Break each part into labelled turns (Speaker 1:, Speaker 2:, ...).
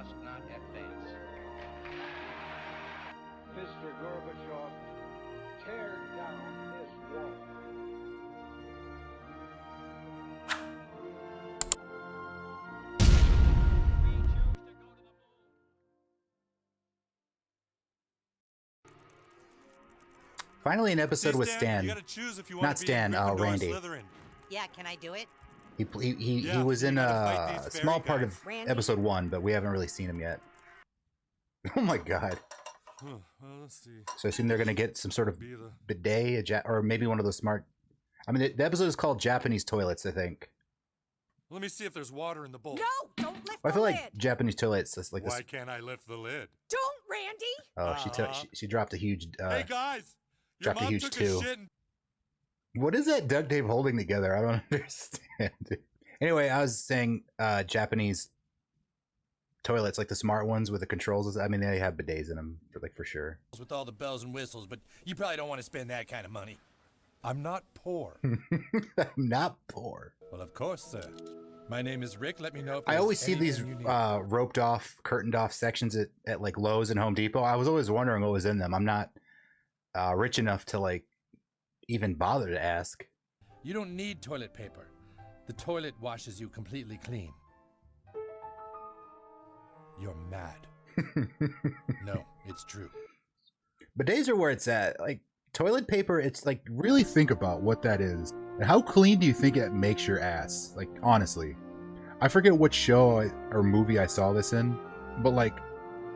Speaker 1: must not advance.
Speaker 2: Mr. Gorbachev, tear down this wall.
Speaker 3: Finally, an episode with Stan.
Speaker 4: You gotta choose if you
Speaker 3: Not
Speaker 4: want to be
Speaker 3: Stan,
Speaker 4: Gryffindor or
Speaker 3: Randy.
Speaker 4: Slytherin.
Speaker 5: Yeah, can I do it?
Speaker 3: He was
Speaker 4: so
Speaker 3: in
Speaker 4: you gotta fight
Speaker 3: a
Speaker 4: these
Speaker 3: small
Speaker 4: fairy
Speaker 3: part
Speaker 4: guys.
Speaker 3: of
Speaker 5: Randy?
Speaker 3: episode 1, but we haven't really seen him yet. Oh my god.
Speaker 4: Well, let's see.
Speaker 3: So I assume they're gonna get some sort of
Speaker 4: Be the
Speaker 3: bidet, or maybe one of those smart... I mean, the episode is called Japanese Toilets, I think.
Speaker 4: Let me see if there's water in the bowl.
Speaker 5: No, don't lift
Speaker 3: I
Speaker 5: the
Speaker 3: feel
Speaker 5: lid.
Speaker 3: like Japanese Toilets is like
Speaker 4: Why
Speaker 3: this...
Speaker 4: can't I lift the lid?
Speaker 5: Don't, Randy.
Speaker 3: Oh, she dropped a huge...
Speaker 4: Hey guys, your
Speaker 3: dropped a
Speaker 4: mom
Speaker 3: huge
Speaker 4: took
Speaker 3: 2.
Speaker 4: a shit and
Speaker 3: What is that duct tape holding together? I don't understand. Anyway, I was saying Japanese toilets, like the smart ones with the controls. I mean, they have bidets in them, for sure.
Speaker 6: with all the bells and whistles, but you probably don't want to spend that kind of money.
Speaker 4: I'm not poor.
Speaker 3: I'm not poor.
Speaker 6: Well, of course, sir. My name is Rick. Let me know if
Speaker 3: I
Speaker 6: there's
Speaker 3: always see these
Speaker 6: anything you need.
Speaker 3: roped off, curtained off sections at like Lowe's and Home Depot. I was always wondering what was in them. I'm not rich enough to like even bother to ask.
Speaker 6: You don't need toilet paper. The toilet washes you completely clean. You're mad. No, it's true.
Speaker 3: Bidets are where it's at. Like toilet paper, it's like really think about what that is. And how clean do you think it makes your ass? Like honestly. I forget what show or movie I saw this in, but like,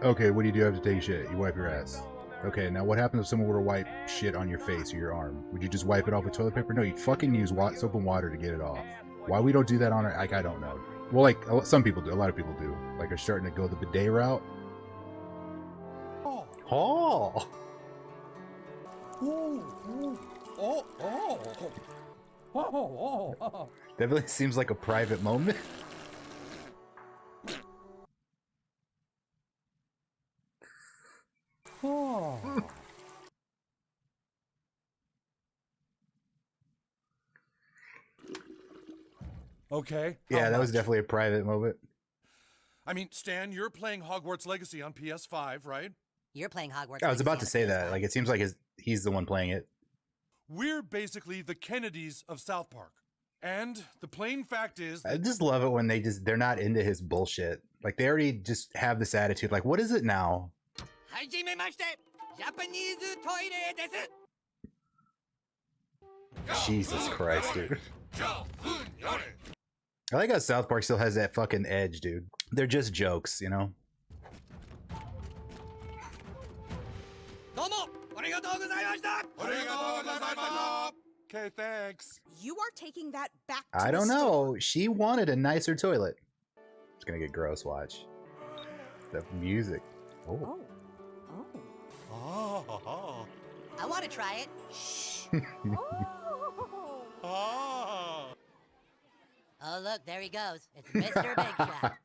Speaker 3: okay, what do you do after taking shit? You wipe your ass. Okay, now what happens if someone were to wipe shit on your face or your arm? Would you just wipe it off with toilet paper? No, you'd fucking use soap and water to get it off. Why we don't do that on our, like, I don't know. Well, like, some people do. A lot of people do. Like, are starting to go the bidet route. Oh! Definitely seems like a private moment.
Speaker 4: Okay.
Speaker 3: Yeah,
Speaker 4: how
Speaker 3: that was
Speaker 4: much?
Speaker 3: definitely a private moment.
Speaker 4: I mean, Stan, you're playing Hogwarts Legacy on PS5, right?
Speaker 5: You're playing Hogwarts.
Speaker 3: I was about to
Speaker 5: Legacy
Speaker 3: say
Speaker 5: on the
Speaker 3: that.
Speaker 5: PS5.
Speaker 3: Like, it seems like he's the one playing it.
Speaker 4: We're basically the Kennedys of South Park. And the plain fact is
Speaker 3: I
Speaker 4: that
Speaker 3: just love it when they're not into his bullshit. Like, they already just have this attitude. Like, what is it now?
Speaker 5: Hajimemashite, Japanese toilet desu.
Speaker 3: Jesus Christ, dude. I like how South Park still has that fucking edge, dude. They're just jokes, you know?
Speaker 5: Domo, arigatou gozaimashita.
Speaker 4: Okay, thanks.
Speaker 7: You are taking that back to
Speaker 3: I
Speaker 7: the
Speaker 3: don't
Speaker 7: store.
Speaker 3: know. She wanted a nicer toilet. It's gonna get gross, watch. The music. Oh.
Speaker 7: Oh.
Speaker 4: Oh.
Speaker 5: I want to try it.
Speaker 7: Oh.
Speaker 4: Oh.
Speaker 5: Oh, look, there he goes. It's Mr. Big Shot.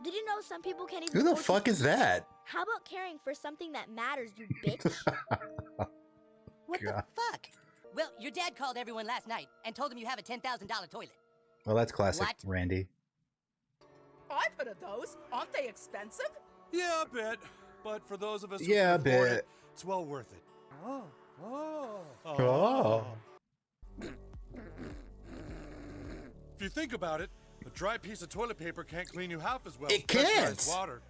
Speaker 8: Did you know some people can't even
Speaker 3: Who the
Speaker 8: afford to
Speaker 3: fuck is
Speaker 8: eat?
Speaker 3: that?
Speaker 8: How about caring for something that matters, you bitch?
Speaker 5: What the
Speaker 3: God.
Speaker 5: fuck? Well, your dad called everyone last night and told them you have a $10,000 toilet.
Speaker 3: Well, that's classic,
Speaker 5: What?
Speaker 3: Randy.
Speaker 7: I've heard of those. Aren't they expensive?
Speaker 4: Yeah, a bit. But for those of us who
Speaker 3: Yeah, a
Speaker 4: can afford
Speaker 3: bit.
Speaker 4: it, it's well worth it.
Speaker 7: Oh.
Speaker 3: Oh.
Speaker 4: If you think about it, a dry piece of toilet paper can't clean you half as well
Speaker 3: It
Speaker 4: as pressurized
Speaker 3: can't.
Speaker 4: water.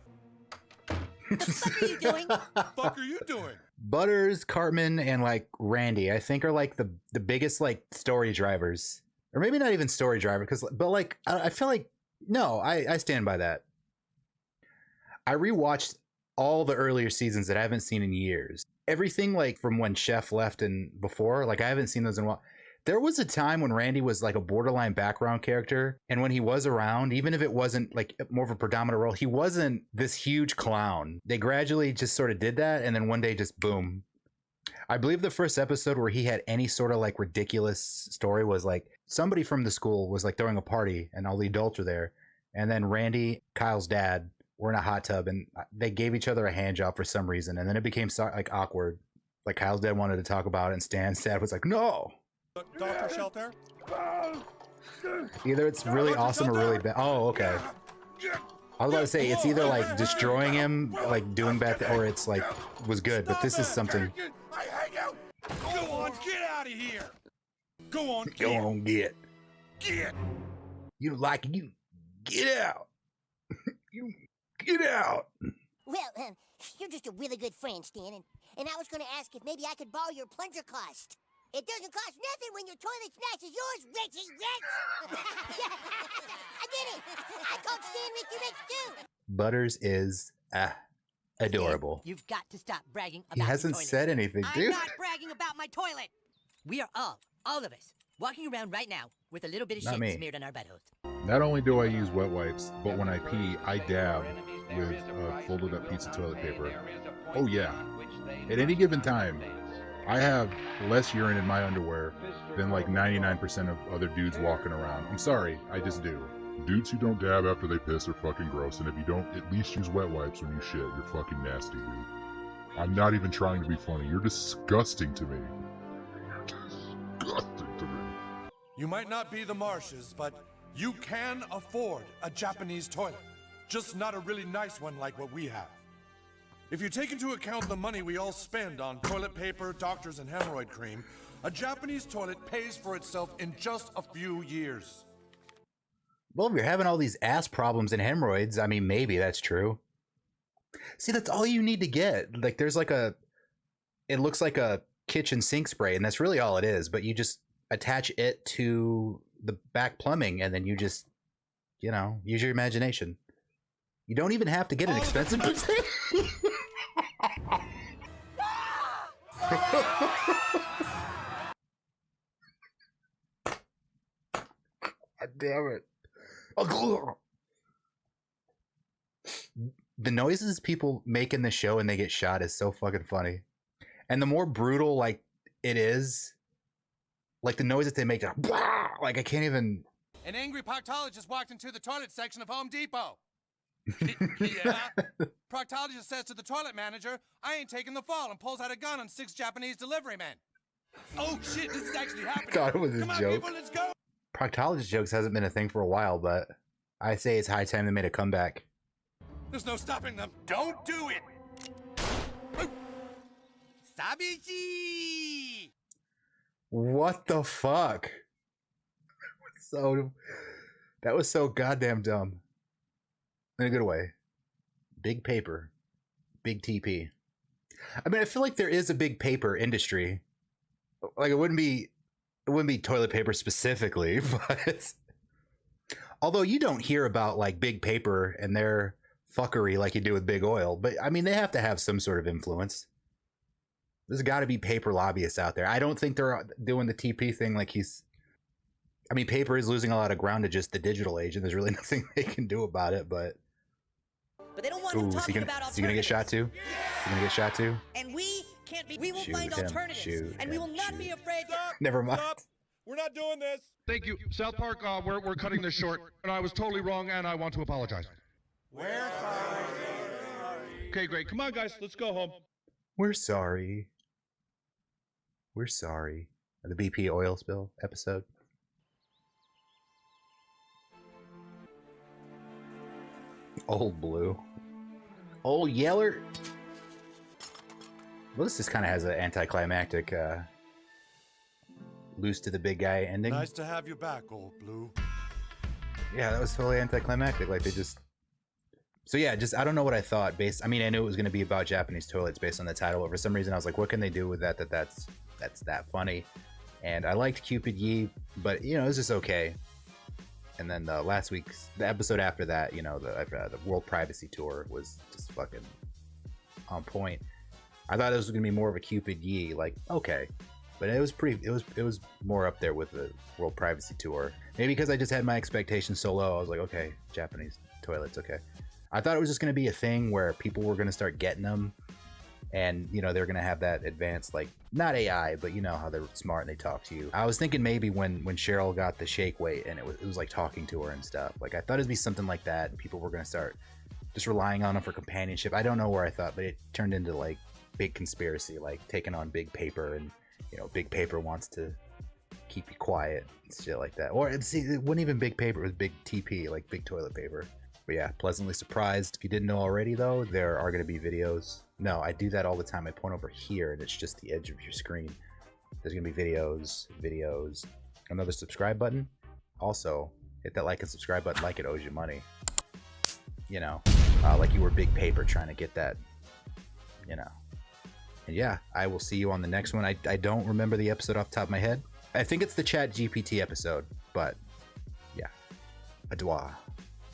Speaker 5: What the fuck are you doing?
Speaker 4: Fuck are you doing?
Speaker 3: Butters, Cartman, and like Randy, I think are like the biggest like story drivers, or maybe not even story driver, but like I feel like no, I stand by that. I rewatched all the earlier seasons that I haven't seen in years. Everything like from when Chef left and before, like I haven't seen those in a while. There was a time when Randy was like a borderline background character, and when he was around, even if it wasn't like more of a predominant role, he wasn't this huge clown. They gradually just sort of did that, and then one day just boom. I believe the first episode where he had any sort of like ridiculous story was like somebody from the school was like throwing a party and all the adults were there, and then Randy, Kyle's dad, were in a hot tub and they gave each other a hand job for some reason, and then it became like awkward. Like Kyle's dad wanted to talk about it, and Stan's dad was like, "No."
Speaker 4: Dr. Shelter?
Speaker 3: Either it's really awesome or really bad. Oh, okay. I was about to say it's either like destroying him, like doing bad, or it's like was good. But this is something.
Speaker 4: I hang out. Go on, get out of here. Go on,
Speaker 3: Go on, get.
Speaker 4: Get.
Speaker 3: You don't like it, you get out. You get out.
Speaker 1: Well, you're just a really good friend, Stan, and I was going to ask if maybe I could borrow your plunger cost. It doesn't cost nothing when your toilet's nice as yours, Richie Rich! I did it! I called Stan Richie Rich, too!
Speaker 3: Butters is adorable.
Speaker 5: Stan, you've got to stop bragging about
Speaker 3: He hasn't
Speaker 5: your toilet.
Speaker 3: said anything,
Speaker 5: I'm
Speaker 3: dude.
Speaker 5: not bragging about my toilet! We are all of us, walking around right now with a little bit of
Speaker 3: Not
Speaker 5: shit
Speaker 3: me.
Speaker 5: smeared on our buttholes.
Speaker 9: Not only do I use wet wipes, but when I pee, I dab with folded up piece of toilet paper. Oh yeah. At any given time, I have less urine in my underwear than like 99% of other dudes walking around. I'm sorry, I just do.
Speaker 10: Dudes who don't dab after they piss are fucking gross, and if you don't at least use wet wipes when you shit, you're fucking nasty, dude. I'm not even trying to be funny. You're disgusting to me. You're disgusting to me.
Speaker 4: You might not be the Marshes, but you can afford a Japanese toilet. Just not a really nice one like what we have. If you take into account the money we all spend on toilet paper, doctors, and hemorrhoid cream, a Japanese toilet pays for itself in just a few years.
Speaker 3: Well, if you're having all these ass problems and hemorrhoids, I mean, maybe that's true. See, that's all you need to get. Like, there's like it looks like a kitchen sink spray, and that's really all it is. But you just attach it to the back plumbing, and then you just, use your imagination. You don't even have to get an expensive. God damn it. The noises people make in the show and they get shot is so fucking funny. And the more brutal like it is, like the noise that they make, like I can't even.
Speaker 6: An angry proctologist walked into the toilet section of Home Depot. Yeah. Proctologist says to the toilet manager, "I ain't taking the fall," and pulls out a gun on 6 Japanese delivery men. Oh shit, this is actually happening.
Speaker 3: God, it was a
Speaker 6: Come on,
Speaker 3: joke.
Speaker 6: people, let's go.
Speaker 3: Proctologist jokes hasn't been a thing for a while, but I say it's high time they made a comeback.
Speaker 4: There's no stopping them. Don't do it.
Speaker 6: Sabichi!
Speaker 3: What the fuck? That was so goddamn dumb. In a good way. Big paper. Big TP. I mean, I feel like there is a big paper industry. Like it wouldn't be toilet paper specifically, but although you don't hear about like big paper and their fuckery like you do with big oil, but I mean they have to have some sort of influence. There's got to be paper lobbyists out there. I don't think they're doing the TP thing like I mean, paper is losing a lot of ground to just the digital age, and there's really nothing they can do about it, but
Speaker 5: But they don't want him talking about
Speaker 3: is he gonna get shot too? Is he gonna get shot too?
Speaker 5: And we can't be. We will
Speaker 3: Shoot
Speaker 5: find
Speaker 3: him,
Speaker 5: alternatives,
Speaker 3: shoot
Speaker 5: and we will
Speaker 3: him,
Speaker 5: not
Speaker 3: shoot.
Speaker 5: be afraid.
Speaker 3: Never mind.
Speaker 4: Stop. We're not doing this.
Speaker 11: Thank you. South Park, we're cutting this short, and I was totally wrong, and I want to apologize.
Speaker 4: We're sorry.
Speaker 11: Okay, great. Come on, guys. Let's go home.
Speaker 3: We're sorry. We're sorry. The BP oil spill episode. Old Blue. Old Yeller. Well, this just kind of has an anticlimactic, loose to the big guy ending.
Speaker 4: Nice to have you back, Old Blue.
Speaker 3: Yeah, that was totally anticlimactic. Like they just. So yeah, just I don't know what I thought. I mean, I knew it was going to be about Japanese toilets based on the title, but for some reason I was like, what can they do with that? That's that funny. And I liked Cupid Ye, but it was just okay. And then the episode after that, the World Privacy Tour was just fucking on point. I thought it was gonna be more of a Cupid Ye, like okay, but it was more up there with the World Privacy Tour. Maybe because I just had my expectations so low, I was like, okay, Japanese toilets, okay. I thought it was just gonna be a thing where people were gonna start getting them, and they're gonna have that advanced, like not AI, but how they're smart and they talk to you. I was thinking maybe when Cheryl got the shake weight and it was like talking to her and stuff. Like I thought it'd be something like that, and people were gonna start just relying on them for companionship. I don't know where I thought, but it turned into like big conspiracy, like taking on big paper, and big paper wants to keep you quiet and shit like that. Or see, it wasn't even big paper, it was big TP, like big toilet paper. But yeah, pleasantly surprised. If you didn't know already, though, there are going to be videos. No, I do that all the time. I point over here, and it's just the edge of your screen. There's going to be videos, another subscribe button. Also, hit that like and subscribe button like it owes you money. You know, like you were big paper trying to get that, you know. And yeah, I will see you on the next one. I don't remember the episode off the top of my head. I think it's the Chat GPT episode, but yeah. Au revoir.